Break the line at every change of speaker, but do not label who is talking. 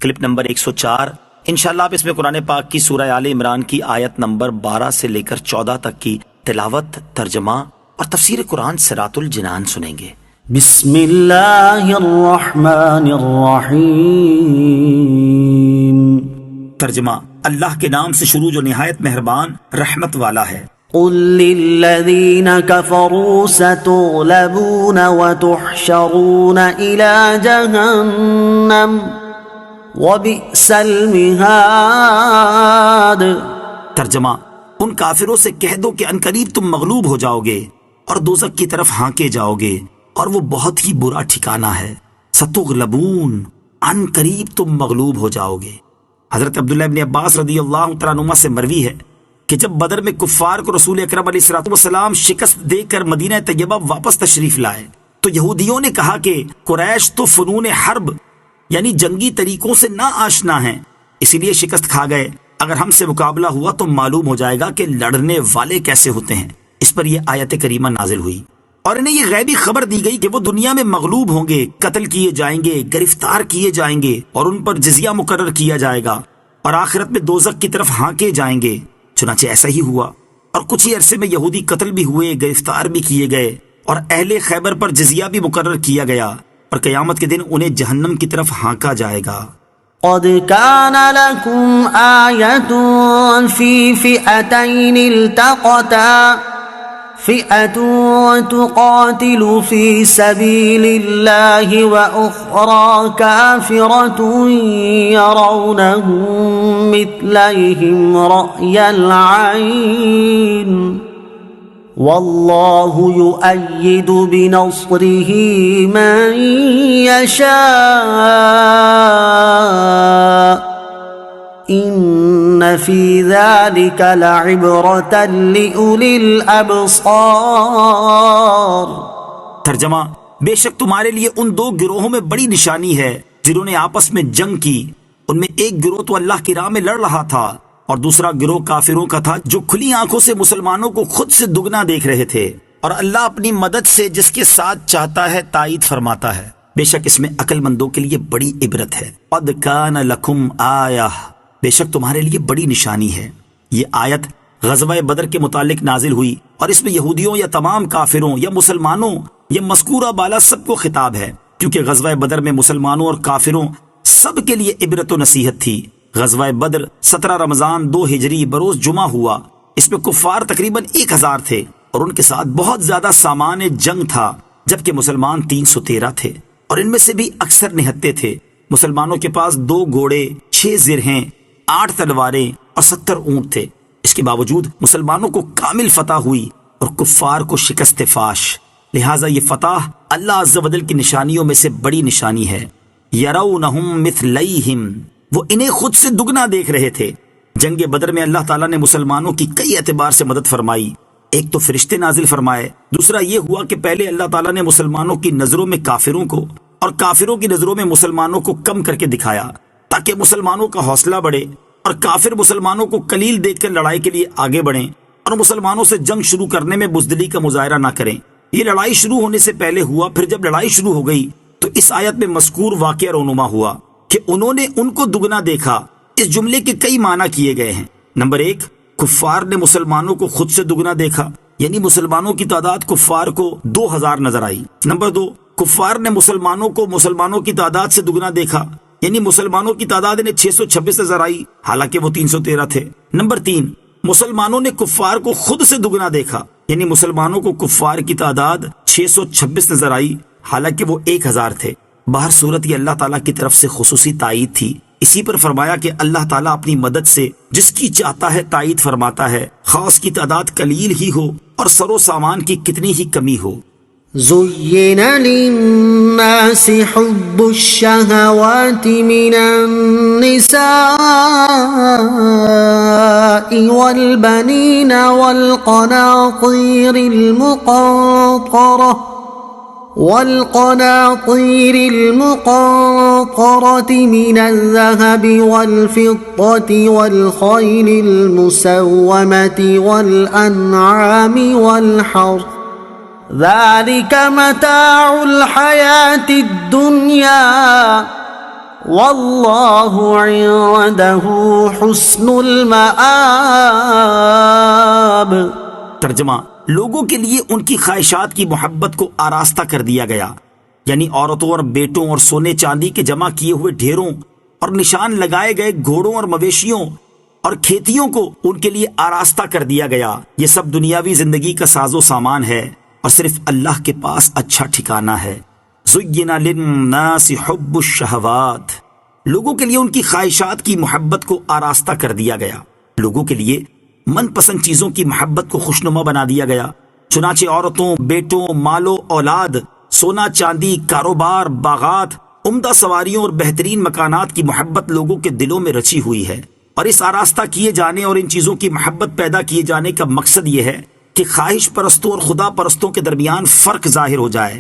Clip number 104۔ انشاءاللہ آپ اس میں قرآن پاک کی سورہ آل عمران کی آیت نمبر 12 سے لے کر 14 تک کی تلاوت، ترجمہ اور تفسیر قرآن صراط الجنان سنیں گے۔
بسم اللہ الرحمن الرحیم۔
ترجمہ: اللہ کے نام سے شروع جو نہایت مہربان رحمت والا ہے۔
قل للذین کفروا ستغلبون وتحشرون الى جہنم وبئس المہاد۔
ترجمہ: ان کافروں سے کہہ دو کہ عنقریب تم مغلوب ہو جاؤ گے اور دوزخ کی طرف ہانکے جاؤ گے اور وہ بہت ہی برا ٹھکانہ ہے۔ ستغلبون، عنقریب تم مغلوب ہو جاؤ گے۔ حضرت عبداللہ ابن عباس رضی اللہ تعالیٰ عنہما سے مروی ہے کہ جب بدر میں کفار کو رسول اکرم علیہ الصلوۃ والسلام شکست دے کر مدینہ طیبہ واپس تشریف لائے تو یہودیوں نے کہا کہ قریش تو فنون حرب یعنی جنگی طریقوں سے نا آشنا ہیں، اسی لیے شکست کھا گئے۔ اگر ہم سے مقابلہ ہوا تو معلوم ہو جائے گا کہ لڑنے والے کیسے ہوتے ہیں۔ اس پر یہ آیت کریمہ نازل ہوئی اور انہیں یہ غیبی خبر دی گئی کہ وہ دنیا میں مغلوب ہوں گے، قتل کیے جائیں گے، گرفتار کیے جائیں گے اور ان پر جزیہ مقرر کیا جائے گا اور آخرت میں دوزخ کی طرف ہانکے جائیں گے۔ چنانچہ ایسا ہی ہوا اور کچھ ہی عرصے میں یہودی قتل بھی ہوئے، گرفتار بھی کیے گئے اور اہل خیبر پر جزیہ بھی مقرر کیا گیا اور قیامت کے دن انہیں جہنم کی طرف ہانکا جائے گا۔
قد كان لكم آية في فئتين التقتا فئة تقاتل في سبيل الله وأخرى كافرة يرونهم مثليهم رأي العين واللہ یؤید بنصرہ من یشاء ان فی ذلک لعبرۃ لأولی الابصار۔
ترجمہ: بے شک تمہارے لیے ان دو گروہوں میں بڑی نشانی ہے جنہوں نے آپس میں جنگ کی۔ ان میں ایک گروہ تو اللہ کی راہ میں لڑ رہا تھا اور دوسرا گروہ کافروں کا تھا جو کھلی آنکھوں سے مسلمانوں کو خود سے دگنا دیکھ رہے تھے، اور اللہ اپنی مدد سے جس کے ساتھ چاہتا ہے تائید فرماتا ہے۔ بے شک اس میں عقل مندوں کے لیے بڑی عبرت ہے۔ قد کان لکم آیہ، بے شک تمہارے لیے بڑی نشانی ہے۔ یہ آیت غزوہ بدر کے متعلق نازل ہوئی اور اس میں یہودیوں یا تمام کافروں یا مسلمانوں یا مذکورہ بالا سب کو خطاب ہے، کیونکہ غزوہ بدر میں مسلمانوں اور کافروں سب کے لیے عبرت و نصیحت تھی۔ غزوہ بدر 17 رمضان 2 ہجری بروز جمعہ ہوا۔ اس میں کفار تقریباً 1000 تھے اور ان کے ساتھ بہت زیادہ سامان جنگ تھا، جبکہ مسلمان 313 تھے اور ان میں سے بھی اکثر نہتے تھے۔ مسلمانوں کے پاس 2 گھوڑے، 6 زرہیں، 8 تلواریں اور 70 اونٹ تھے۔ اس کے باوجود مسلمانوں کو کامل فتح ہوئی اور کفار کو شکست فاش۔ لہٰذا یہ فتح اللہ عز و جل کی نشانیوں میں سے بڑی نشانی ہے۔ یرونہم مثلیہم، وہ انہیں خود سے دگنا دیکھ رہے تھے۔ جنگ بدر میں اللہ تعالیٰ نے مسلمانوں کی کئی اعتبار سے مدد فرمائی۔ ایک تو فرشتے نازل فرمائے، دوسرا یہ ہوا کہ پہلے اللہ تعالیٰ نے مسلمانوں کی نظروں میں کافروں کو اور کافروں کی نظروں میں مسلمانوں کو کم کر کے دکھایا تاکہ مسلمانوں کا حوصلہ بڑھے اور کافر مسلمانوں کو قلیل دیکھ کر لڑائی کے لیے آگے بڑھیں اور مسلمانوں سے جنگ شروع کرنے میں بزدلی کا مظاہرہ نہ کریں۔ یہ لڑائی شروع ہونے سے پہلے ہوا، پھر جب لڑائی شروع ہو گئی تو اس آیت میں مذکور واقعہ رونما ہوا کہ انہوں نے ان کو دگنا دیکھا۔ اس جملے کے کئی معنی کیے گئے ہیں۔ نمبر 1، کفار نے مسلمانوں کو خود سے دگنا دیکھا، یعنی مسلمانوں کی تعداد کفار کو 2000 نظر آئی۔ نمبر 2، کفار نے مسلمانوں کو مسلمانوں کی تعداد سے دگنا دیکھا، یعنی مسلمانوں کی تعداد انہیں 626 نظر آئی، حالانکہ وہ 313 تھے۔ نمبر 3، مسلمانوں نے کفار کو خود سے دگنا دیکھا، یعنی مسلمانوں کو کفار کی تعداد 626 نظر آئی، حالانکہ وہ 1000 تھے۔ باہر صورت یہ اللہ تعالیٰ کی طرف سے خصوصی تائید تھی۔ اسی پر فرمایا کہ اللہ تعالیٰ اپنی مدد سے جس کی چاہتا ہے تائید فرماتا ہے، خواہ اس کی تعداد قلیل ہی ہو اور سر و سامان کی کتنی ہی کمی ہو۔
زین للناس حب الشہوات من النساء والبنین والقناطير المقنطرة من الذهب والفضة والخيل المسومة والأنعام والحرث ذلك متاع الحياة الدنيا واللہ عنده حسن المآب۔
ترجمہ: لوگوں کے لیے ان کی خواہشات کی محبت کو آراستہ کر دیا گیا، یعنی عورتوں اور بیٹوں اور سونے چاندی کے جمع کیے ہوئے ڈھیروں اور نشان لگائے گئے گھوڑوں اور مویشیوں اور کھیتیوں کو ان کے لیے آراستہ کر دیا گیا۔ یہ سب دنیاوی زندگی کا ساز و سامان ہے اور صرف اللہ کے پاس اچھا ٹھکانہ ہے۔ زُيِّنَ لِلنَّاسِ حُبُّ الشَّهَوَاتِ، لوگوں کے لیے ان کی خواہشات کی محبت کو آراستہ کر دیا گیا، لوگوں کے لیے من پسند چیزوں کی محبت کو خوشنما بنا دیا گیا، چنانچہ عورتوں، بیٹوں، مال و اولاد، سونا چاندی، کاروبار، باغات، عمدہ سواریوں اور بہترین مکانات کی محبت لوگوں کے دلوں میں رچی ہوئی ہے۔ اور اس آراستہ کیے جانے اور ان چیزوں کی محبت پیدا کیے جانے کا مقصد یہ ہے کہ خواہش پرستوں اور خدا پرستوں کے درمیان فرق ظاہر ہو جائے